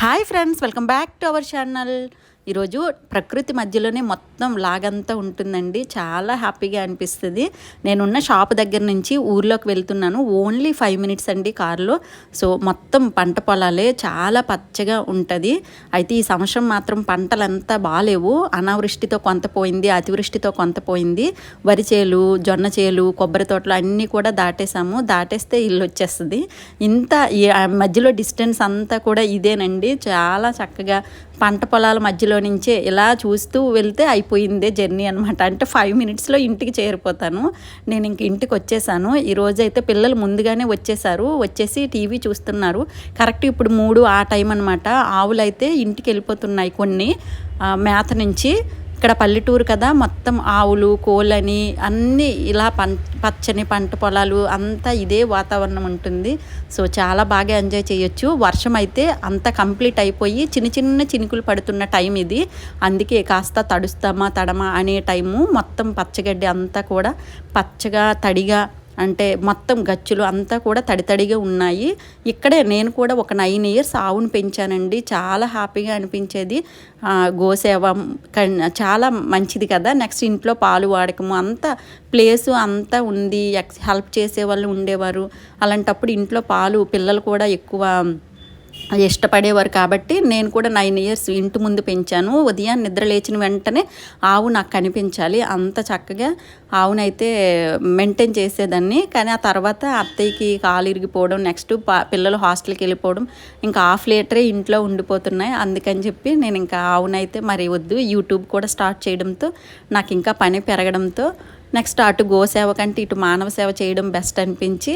Hi friends, welcome back to our channel. ఈరోజు ప్రకృతి మధ్యలోనే మొత్తం లాగంతా ఉంటుందండి. చాలా హ్యాపీగా అనిపిస్తుంది. నేనున్న షాప్ దగ్గర నుంచి ఊర్లోకి వెళ్తున్నాను. ఓన్లీ 5 మినిట్స్ అండి కార్లో. సో మొత్తం పంట పొలాలే, చాలా పచ్చగా ఉంటుంది. అయితే ఈ సంవత్సరం మాత్రం పంటలంతా బాగాలేవు. అనావృష్టితో కొంత పోయింది, అతివృష్టితో కొంత పోయింది. వరి చేలు, జొన్న చేలు, కొబ్బరి తోటలు అన్నీ కూడా దాటేసాము. దాటేస్తే ఇల్లు వచ్చేస్తుంది. ఇంత మధ్యలో డిస్టెన్స్ అంతా కూడా ఇదేనండి. చాలా చక్కగా పంట పొలాల మధ్యలో నుంచే ఇలా చూస్తూ వెళ్తే అయిపోయిందే జర్నీ అనమాట. అంటే 5 మినిట్స్లో ఇంటికి చేరిపోతాను. నేను ఇంక ఇంటికి వచ్చేసాను. ఈరోజు అయితే పిల్లలు ముందుగానే వచ్చేసి టీవీ చూస్తున్నారు. కరెక్ట్ ఇప్పుడు 3 ఆ టైం అనమాట. ఆవులు అయితే ఇంటికి వెళ్ళిపోతున్నాయి కొన్ని మేత నుంచి. ఇక్కడ పల్లెటూరు కదా, మొత్తం ఆవులు, కోళ్ళని అన్నీ ఇలా పచ్చని పంట పొలాలు అంతా ఇదే వాతావరణం ఉంటుంది. సో చాలా బాగా ఎంజాయ్ చేయొచ్చు. వర్షం అయితే అంతా కంప్లీట్ అయిపోయి చిన్న చిన్న చినుకులు పడుతున్న టైం ఇది. అందుకే కాస్త తడమా అనే టైము. మొత్తం పచ్చగడ్డి అంతా కూడా పచ్చగా తడిగా, అంటే మొత్తం గచ్చులు అంతా కూడా తడిగా ఉన్నాయి. ఇక్కడే నేను కూడా ఒక 9 ఇయర్స్ ఆవును పెంచానండి. చాలా హ్యాపీగా అనిపించేది. గోసేవ చాలా మంచిది కదా. నెక్స్ట్ ఇంట్లో పాలు వాడకము అంతా ప్లేసు అంతా ఉంది. హెల్ప్ చేసే వాళ్ళు ఉండేవారు. అలాంటప్పుడు ఇంట్లో పాలు పిల్లలు కూడా ఎక్కువ ఇష్టపడేవారు కాబట్టి నేను కూడా 9 ఇయర్స్ ఇంటి ముందు పెంచాను. ఉదయాన్ని నిద్ర లేచిన వెంటనే ఆవు నాకు కనిపించాలి. అంత చక్కగా ఆవునైతే మెయింటైన్ చేసేదాన్ని. కానీ ఆ తర్వాత అత్తయ్యకి కాలు ఇరిగిపోవడం, నెక్స్ట్ పిల్లలు హాస్టల్కి వెళ్ళిపోవడం, ఇంకా 1/2 లీటరే ఇంట్లో ఉండిపోతున్నాయి. అందుకని చెప్పి నేను ఇంకా ఆవునైతే మరి వద్దు, యూట్యూబ్ కూడా స్టార్ట్ చేయడంతో నాకు ఇంకా పని పెరగడంతో నెక్స్ట్ అటు గోసేవ కంటే ఇటు మానవ సేవ చేయడం బెస్ట్ అనిపించి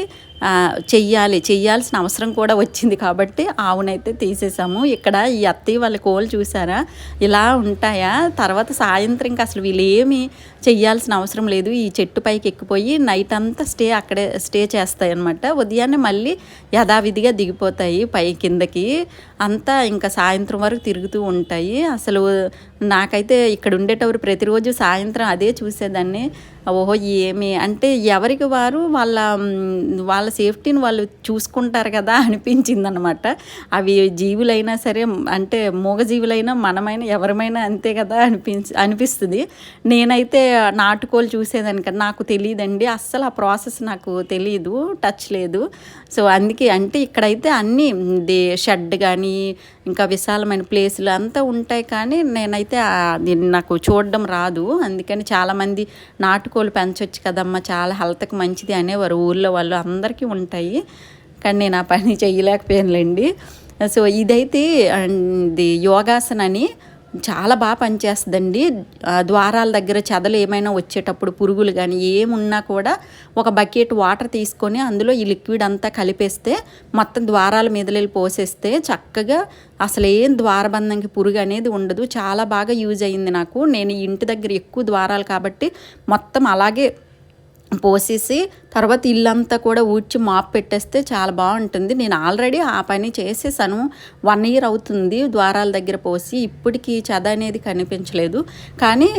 చెయ్యాల్సిన అవసరం కూడా వచ్చింది కాబట్టి ఆవునైతే తీసేసాము. ఇక్కడ ఈ అత్తయ్య వాళ్ళ కోళ్ళు చూసారా, ఇలా ఉంటాయా. తర్వాత సాయంత్రం ఇంకా అసలు వీళ్ళు ఏమి చెయ్యాల్సిన అవసరం లేదు. ఈ చెట్టు పైకి ఎక్కిపోయి నైట్ అంతా అక్కడే స్టే చేస్తాయి అన్నమాట. ఉదయాన్నే మళ్ళీ యథావిధిగా దిగిపోతాయి కిందకి. అంతా ఇంకా సాయంత్రం వరకు తిరుగుతూ ఉంటాయి. అసలు నాకైతే ఇక్కడ ఉండేటప్పుడు ప్రతిరోజు సాయంత్రం అదే చూసేదాన్ని. ఓహో, ఏమి అంటే ఎవరికి వారు వాళ్ళ సేఫ్టీని వాళ్ళు చూసుకుంటారు కదా అనిపించింది అనమాట. అవి జీవులైనా సరే, అంటే మూగజీవులైనా మనమైనా ఎవరమైనా అంతే కదా అనిపిస్తుంది. నేనైతే నాటుకోలు చూసేదాన్ని కదా, నాకు తెలియదండి అస్సలు. ఆ ప్రాసెస్ నాకు తెలియదు, టచ్ లేదు. సో అందుకే అంటే ఇక్కడైతే అన్నీ షెడ్ కానీ ఇంకా విశాలమైన ప్లేసులు అంతా ఉంటాయి. కానీ నేనైతే నాకు చూడడం రాదు. అందుకని చాలామంది నాటుకోలు పెంచవచ్చు కదమ్మా, చాలా హెల్త్కి మంచిది అనేవారు ఊళ్ళో వాళ్ళు. అందరికీ ఉంటాయి, కానీ నేను ఆ పని చేయలేకపోయానులేండి. సో ఇదైతే యోగాసన అని చాలా బాగా పనిచేస్తుందండి. ద్వారాల దగ్గర చెదలు ఏమైనా వచ్చేటప్పుడు, పురుగులు కానీ ఏమున్నా కూడా ఒక బకెట్ వాటర్ తీసుకొని అందులో ఈ లిక్విడ్ అంతా కలిపేస్తే మొత్తం ద్వారాల మీద వెళ్ళి పోసేస్తే చక్కగా అసలు ఏం ద్వారబంధంకి పురుగు అనేది ఉండదు. చాలా బాగా యూజ్ అయ్యింది నాకు. నేను ఇంటి దగ్గర ఎక్కువ ద్వారాలు కాబట్టి మొత్తం అలాగే పోసేసి తర్వాత ఇల్లంతా కూడా ఊడ్చి మాప్ పెట్టేస్తే చాలా బాగుంటుంది. నేను ఆల్రెడీ ఆ పని చేసేసాను. 1 ఇయర్ అవుతుంది ద్వారాల దగ్గర పోసి. ఇప్పటికీ చెద అనేది కనిపించలేదు. కానీ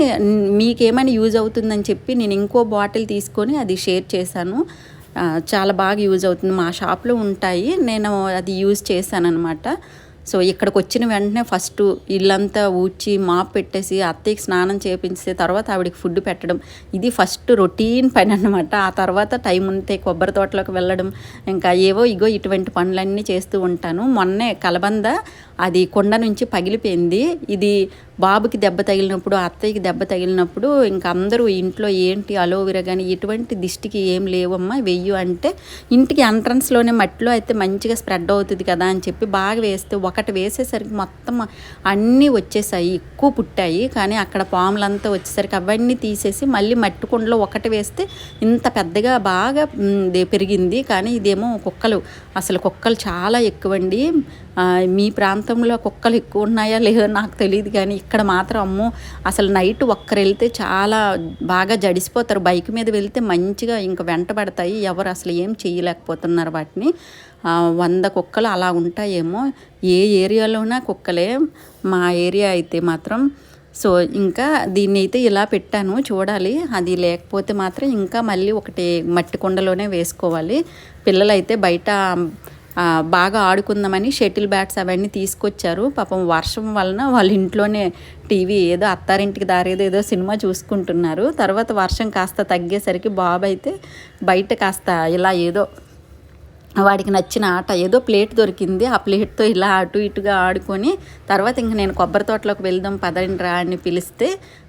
మీకేమైనా యూజ్ అవుతుందని చెప్పి నేను ఇంకో బాటిల్ తీసుకొని అది షేర్ చేశాను. చాలా బాగా యూజ్ అవుతుంది. మా షాప్లో ఉంటాయి, నేను అది యూజ్ చేశాను అనమాట. సో ఇక్కడికి వచ్చిన వెంటనే ఫస్ట్ ఇల్లంతా ఊడ్చి మాప్ పెట్టేసి అత్తయ్యకి స్నానం చేపించే తర్వాత ఆవిడకి ఫుడ్ పెట్టడం, ఇది ఫస్ట్ రొటీన్ పని అనమాట. ఆ తర్వాత టైం ఉంటే కొబ్బరి తోటలోకి వెళ్ళడం, ఇంకా ఇటువంటి పనులన్నీ చేస్తూ ఉంటాను. మొన్నే కలబంద అది కొండ నుంచి పగిలిపోయింది. ఇది బాబుకి దెబ్బ తగిలినప్పుడు, అత్తయ్యకి దెబ్బ తగిలినప్పుడు ఇంకా అందరూ ఇంట్లో ఏంటి అలోవెరా కానీ ఇటువంటి దిష్టికి ఏం లేవమ్మా వెయ్యు అంటే, ఇంటికి ఎంట్రన్స్లోనే మట్టిలో అయితే మంచిగా స్ప్రెడ్ అవుతుంది కదా అని చెప్పి బాగా వేస్తే ఒకటి వేసేసరికి మొత్తం అన్నీ వచ్చేసాయి, ఎక్కువ పుట్టాయి. కానీ అక్కడ పాములంతా వచ్చేసరికి అవన్నీ తీసేసి మళ్ళీ మట్టి కుండలో ఒకటి వేస్తే ఇంత పెద్దగా బాగా పెరిగింది. కానీ ఇదేమో కుక్కలు చాలా ఎక్కువండి. మీ ప్రాంతంలో కుక్కలు ఎక్కువ ఉన్నాయా లేదో నాకు తెలియదు, కానీ ఇక్కడ మాత్రం అమ్మో, అసలు నైట్ ఒక్కరు వెళ్తే చాలా బాగా జడిసిపోతారు. బైక్ మీద వెళ్తే మంచిగా ఇంకా వెంటబడతాయి. ఎవరు అసలు ఏం చేయలేకపోతున్నారు వాటిని. 100 కుక్కలు అలా ఉంటాయేమో. ఏ ఏరియాలోనా కుక్కలే, మా ఏరియా అయితే మాత్రం. సో ఇంకా దీన్ని అయితే ఇలా పెట్టాను, చూడాలి. అది లేకపోతే మాత్రం ఇంకా మళ్ళీ ఒకటి మట్టి కుండలోనే వేసుకోవాలి. పిల్లలైతే బయట బాగా ఆడుకుందామని షటిల్ బ్యాట్స్ అవన్నీ తీసుకొచ్చారు. పాపం వర్షం వలన వాళ్ళ ఇంట్లోనే టీవీ ఏదో అత్తారింటికి దారేదో ఏదో సినిమా చూసుకుంటున్నారు. తర్వాత వర్షం కాస్త తగ్గేసరికి బాబు అయితే బయట కాస్త ఇలా ఏదో వాడికి నచ్చిన ఆట ఏదో ప్లేట్ దొరికింది, ఆ ప్లేట్తో ఇలా అటు ఇటుగా ఆడుకొని తర్వాత ఇంక నేను కొబ్బరి తోటలోకి వెళ్దాం పదండి రా అని పిలిస్తే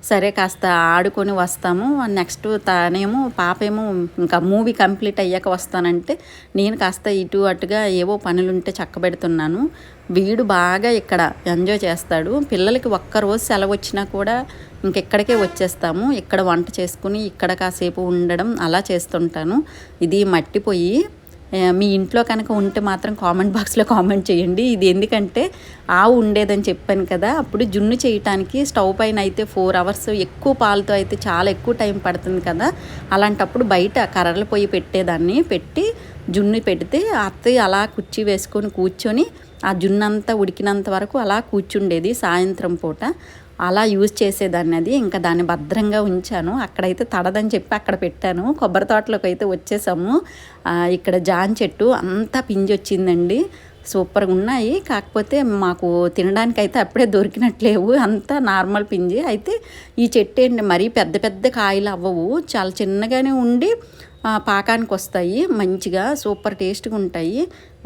సరే కాస్త ఆడుకొని వస్తాము. నెక్స్ట్ తానేమో పాపేమో ఇంకా మూవీ కంప్లీట్ అయ్యాక వస్తానంటే నేను కాస్త ఇటు అటుగా ఏవో పనులుంటే చక్కబెడుతున్నాను. వీడు బాగా ఇక్కడ ఎంజాయ్ చేస్తాడు. పిల్లలకి ఒక్కరోజు సెలవు వచ్చినా కూడా ఇంకెక్కడికే వచ్చేస్తాము. ఇక్కడ వంట చేసుకుని ఇక్కడ కాసేపు ఉండడం అలా చేస్తుంటాను. ఇది మట్టి పొయ్యి. మీ ఇంట్లో కనుక ఉంటే మాత్రం కామెంట్ బాక్స్లో కామెంట్ చేయండి. ఇది ఎందుకంటే ఆవు ఉండేదని చెప్పాను కదా, అప్పుడు జున్ను చేయటానికి స్టవ్ పైన అయితే 4 hours ఎక్కువ పాలతో అయితే చాలా ఎక్కువ టైం పడుతుంది కదా, అలాంటప్పుడు బయట కర్రల పొయ్యి పెట్టేదాన్ని. పెట్టి జున్ను పెడితే అత్తయ్య అలా కుర్చీ వేసుకొని కూర్చొని ఆ జున్నంతా ఉడికినంత వరకు అలా కూర్చుండేది సాయంత్రం పూట. అలా యూజ్ చేసేదాన్ని. అది ఇంకా దాన్ని భద్రంగా ఉంచాను. అక్కడైతే తడదని చెప్పి అక్కడ పెట్టాను. కొబ్బరి తోటలోకి అయితే వచ్చేసాము. ఇక్కడ జాన్ చెట్టు అంతా పింజి వచ్చిందండి, సూపర్గా ఉన్నాయి. కాకపోతే మాకు తినడానికి అయితే అప్పుడే దొరికినట్లేవు, అంతా నార్మల్ పింజి. అయితే ఈ చెట్టు ఏంటి మరీ పెద్ద పెద్ద కాయలు అవ్వవు, చాలా చిన్నగానే ఉండి పాకానికి వస్తాయి, మంచిగా సూపర్ టేస్ట్గా ఉంటాయి.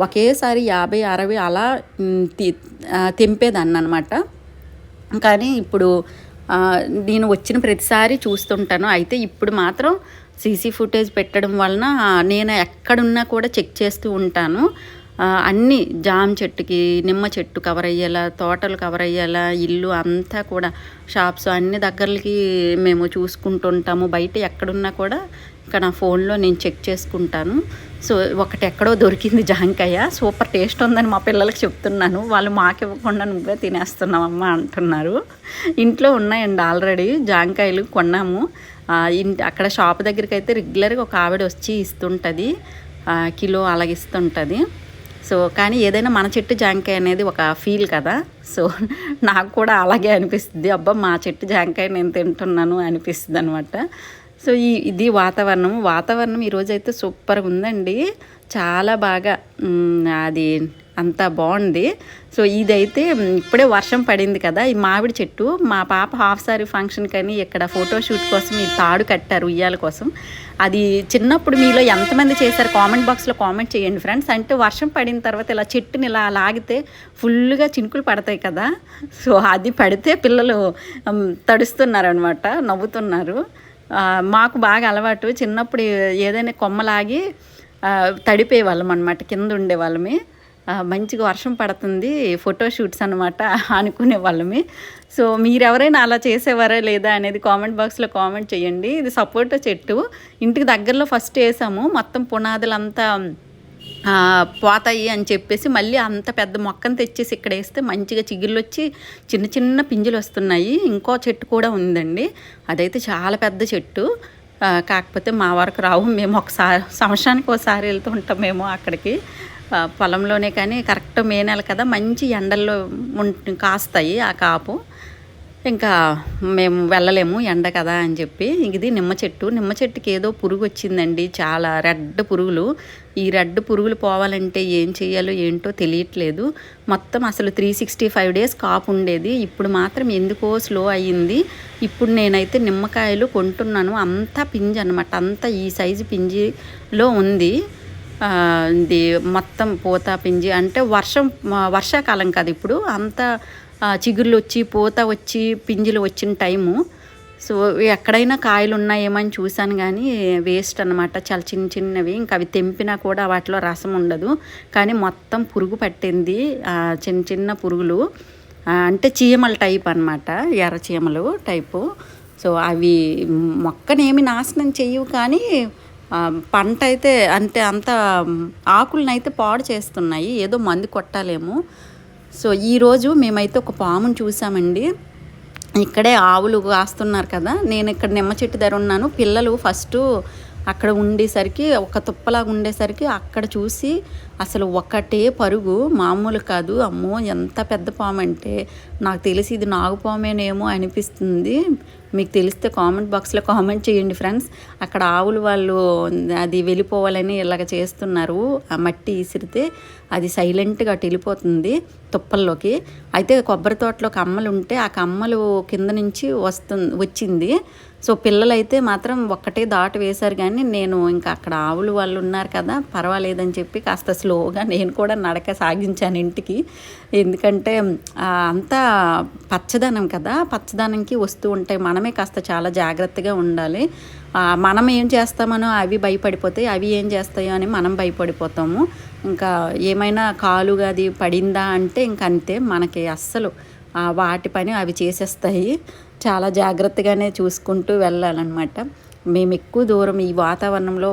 ఒకేసారి 50-60 అలా తెంపేదాన్ని అనమాట. కానీ ఇప్పుడు నేను వచ్చిన ప్రతిసారి చూస్తుంటాను. అయితే ఇప్పుడు మాత్రం సీసీ ఫుటేజ్ పెట్టడం వలన నేను ఎక్కడున్నా కూడా చెక్ చేస్తూ ఉంటాను. అన్నీ జామ చెట్టుకి, నిమ్మ చెట్టు కవర్ అయ్యేలా, తోటలు కవర్ అయ్యేలా, ఇల్లు అంతా కూడా షాప్స్ అన్ని దగ్గరలకి మేము చూసుకుంటుంటాము. బయట ఎక్కడున్నా కూడా ఇక్కడ నా ఫోన్లో నేను చెక్ చేసుకుంటాను. సో ఒకటి ఎక్కడో దొరికింది జాంకాయ, సూపర్ టేస్ట్ ఉందని మా పిల్లలకి చెప్తున్నాను. వాళ్ళు మాకు ఇవ్వకుండా నువ్వే తినేస్తున్నావమ్మా అంటున్నారు. ఇంట్లో ఉన్నాయండి ఆల్రెడీ జాంకాయలు కొన్నాము. అక్కడ షాప్ దగ్గరికి అయితే రెగ్యులర్గా ఒక ఆవిడ వచ్చి ఇస్తుంటుంది, కిలో అలాగ ఇస్తుంటుంది. సో కానీ ఏదైనా మన చెట్టు జాంకాయ అనేది ఒక ఫీల్ కదా. సో నాకు కూడా అలాగే అనిపిస్తుంది, అబ్బా మా చెట్టు జాంకాయ నేను తింటున్నాను అనిపిస్తుంది అనమాట. సో ఇది వాతావరణం ఈరోజైతే సూపర్గా ఉందండి, చాలా బాగా అది అంతా బాగుంది. సో ఇదైతే ఇప్పుడే వర్షం పడింది కదా, ఈ మామిడి చెట్టు మా పాప హాఫ్ సారీ ఫంక్షన్ కానీ ఇక్కడ ఫోటోషూట్ కోసం ఈ తాడు కట్టారు ఉయ్యాల కోసం. అది చిన్నప్పుడు మీలో ఎంతమంది చేశారు కామెంట్ బాక్స్లో కామెంట్ చేయండి ఫ్రెండ్స్. అంటే వర్షం పడిన తర్వాత ఇలా చెట్టుని ఇలా లాగితే ఫుల్గా చినుకులు పడతాయి కదా, సో అది పడితే పిల్లలు తడుస్తున్నారు అనమాట, నవ్వుతున్నారు. మాకు బాగా అలవాటు, చిన్నప్పుడు ఏదైనా కొమ్మలాగి తడిపేవాళ్ళం అనమాట, కింద ఉండేవాళ్ళమే. మంచిగా వర్షం పడుతుంది ఫోటోషూట్స్ అనమాట అనుకునే వాళ్ళమే. సో మీరెవరైనా అలా చేసేవారా లేదా అనేది కామెంట్ బాక్స్లో కామెంట్ చేయండి. ఇది సపోటా చెట్టు ఇంటికి దగ్గరలో ఫస్ట్ వేసాము, మొత్తం పునాదులంతా పోతాయి అని చెప్పేసి మళ్ళీ అంత పెద్ద మొక్కను తెచ్చేసి ఇక్కడ వేస్తే మంచిగా చిగుళ్ళు వచ్చి చిన్న చిన్న పింజులు వస్తున్నాయి. ఇంకో చెట్టు కూడా ఉందండి, అదైతే చాలా పెద్ద చెట్టు, కాకపోతే మా వరకు రావు. మేము ఒకసారి సంవత్సరానికి ఒకసారి వెళ్తూ ఉంటాం మేము అక్కడికి పొలంలోనే. కానీ కరెక్ట్ మే నెల కదా, మంచి ఎండల్లో కాస్తాయి ఆ కాపు, ఇంకా మేము వెళ్ళలేము ఎండ కదా అని చెప్పి. ఇది నిమ్మ చెట్టుకి ఏదో పురుగు వచ్చిందండి, చాలా రెడ్ పురుగులు. ఈ రెడ్ పురుగులు పోవాలంటే ఏం చేయాలో ఏంటో తెలియట్లేదు. మొత్తం అసలు 365 days కాపు ఉండేది, ఇప్పుడు మాత్రం ఎందుకో స్లో అయ్యింది. ఇప్పుడు నేనైతే నిమ్మకాయలు కొంటున్నాను, అంతా పింజి అనమాట, అంతా ఈ సైజు పింజిలో ఉంది. ఇది మొత్తం పూత పింజి, అంటే వర్షాకాలం కదా ఇప్పుడు, అంతా చిగుర్లు వచ్చి పూత వచ్చి పింజులు వచ్చిన టైము. సో ఎక్కడైనా కాయలు ఉన్నాయేమని చూశాను కానీ వేస్ట్ అనమాట, చాలా చిన్నవి. ఇంకా అవి తెంపినా కూడా వాటిలో రసం ఉండదు. కానీ మొత్తం పురుగు పట్టింది, చిన్న పురుగులు, అంటే చీమల టైప్ అనమాట, ఎర్ర చీమలు టైపు. సో అవి మొక్కనేమి నాశనం చేయవు కానీ పంట అయితే అంటే అంత ఆకులనైతే పాడు చేస్తున్నాయి, ఏదో మందు కొట్టాలేమో. సో ఈరోజు మేమైతే ఒక పాముని చూసామండి, ఇక్కడే ఆవులు కాస్తున్నారు కదా, నేను ఇక్కడ నిమ్మ చెట్టు దగ్గర ఉన్నాను. పిల్లలు ఫస్ట్ అక్కడ ఉండేసరికి ఒక తుప్పలాగా ఉండేసరికి అక్కడ చూసి అసలు ఒకటే పరుగు, మామూలు కాదు. అమ్మో ఎంత పెద్ద పాము అంటే నాకు తెలిసి ఇది నాగుపామేనేమో అనిపిస్తుంది. మీకు తెలిస్తే కామెంట్ బాక్స్లో కామెంట్ చేయండి ఫ్రెండ్స్. అక్కడ ఆవులు వాళ్ళు అది వెళ్ళిపోవాలని ఇలాగ చేస్తున్నారు. ఆ మట్టి ఇసిరితే అది సైలెంట్గా అటు వెళ్ళిపోతుంది తుప్పల్లోకి. అయితే కొబ్బరి తోటలో కమ్మలు ఉంటే ఆ కమ్మలు కింద నుంచి వచ్చింది. సో పిల్లలైతే మాత్రం ఒక్కటే దాటి వేశారు. కానీ నేను ఇంకా అక్కడ ఆవులు వాళ్ళు ఉన్నారు కదా, పర్వాలేదని చెప్పి కాస్త స్లోగా నేను కూడా నడక సాగించాను ఇంటికి. ఎందుకంటే అంతా పచ్చదనం కదా, పచ్చదనంకి వస్తూ ఉంటాయి. మనమే కాస్త చాలా జాగ్రత్తగా ఉండాలి. మనం ఏం చేస్తామనో అవి భయపడిపోతాయి, అవి ఏం చేస్తాయో అని మనం భయపడిపోతాము. ఇంకా ఏమైనా కాలుగా అది పడిందా అంటే ఇంక అంతే, మనకి అస్సలు వాటి పని అవి చేసేస్తాయి. చాలా జాగ్రత్తగానే చూసుకుంటూ వెళ్ళాలన్నమాట. మేము ఎక్కువ దూరం ఈ వాతావరణంలో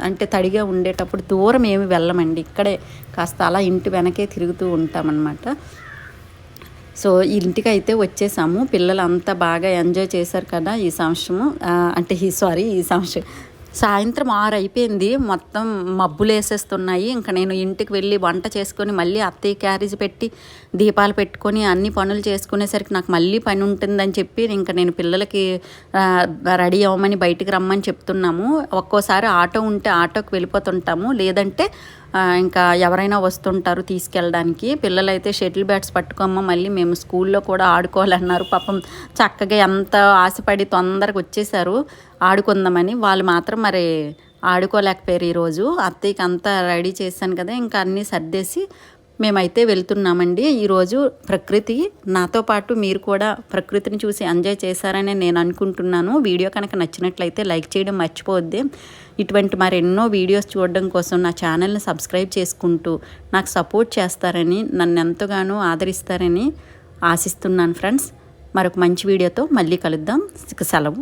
అంటే తడిగా ఉండేటప్పుడు దూరం ఏమి వెళ్ళమండి. ఇక్కడే కాస్త అలా ఇంటి వెనకే తిరుగుతూ ఉంటామన్నమాట. సో ఇంటికి అయితే వచ్చేసాము. పిల్లలు అంతా బాగా ఎంజాయ్ చేశారు కదా ఈ సంవత్సరము. ఈ సంవత్సరం సాయంత్రం 6 అయిపోయింది. మొత్తం మబ్బులు వేసేస్తున్నాయి. ఇంకా నేను ఇంటికి వెళ్ళి వంట చేసుకొని మళ్ళీ అత్తయ్య క్యారేజ్ పెట్టి దీపాలు పెట్టుకొని అన్ని పనులు చేసుకునేసరికి నాకు మళ్ళీ పని ఉంటుందని చెప్పి ఇంకా నేను పిల్లలకి రెడీ అవ్వమని బయటికి రమ్మని చెప్తున్నాము. ఒక్కోసారి ఆటో ఉంటే ఆటోకి వెళ్ళిపోతుంటాము, లేదంటే ఇంకా ఎవరైనా వస్తుంటారు తీసుకెళ్ళడానికి. పిల్లలైతే షటిల్ బ్యాట్స్ పట్టుకోమ్మ, మళ్ళీ మేము స్కూల్లో కూడా ఆడుకోవాలన్నారు. పాపం చక్కగా ఎంత ఆశపడి తొందరగా వచ్చేసారు ఆడుకుందామని. వాళ్ళు మాత్రం మరి ఆడుకోలేకపోయారు ఈరోజు. అత్తయ్యకి అంతా రెడీ చేశాను కదా, ఇంకా అన్నీ సర్దేసి మేమైతే వెళ్తున్నామండి. ఈరోజు ప్రకృతి నాతో పాటు మీరు కూడా ప్రకృతిని చూసి ఎంజాయ్ చేశారని నేను అనుకుంటున్నాను. వీడియో కనుక నచ్చినట్లయితే లైక్ చేయడం మర్చిపోవద్దు. ఇటువంటి మరెన్నో వీడియోస్ చూడడం కోసం నా ఛానల్ని సబ్స్క్రైబ్ చేసుకుంటూ నాకు సపోర్ట్ చేస్తారని, నన్ను ఎంతగానో ఆదరిస్తారని ఆశిస్తున్నాను ఫ్రెండ్స్. మరొక మంచి వీడియోతో మళ్ళీ కలుద్దాం. సెలవు.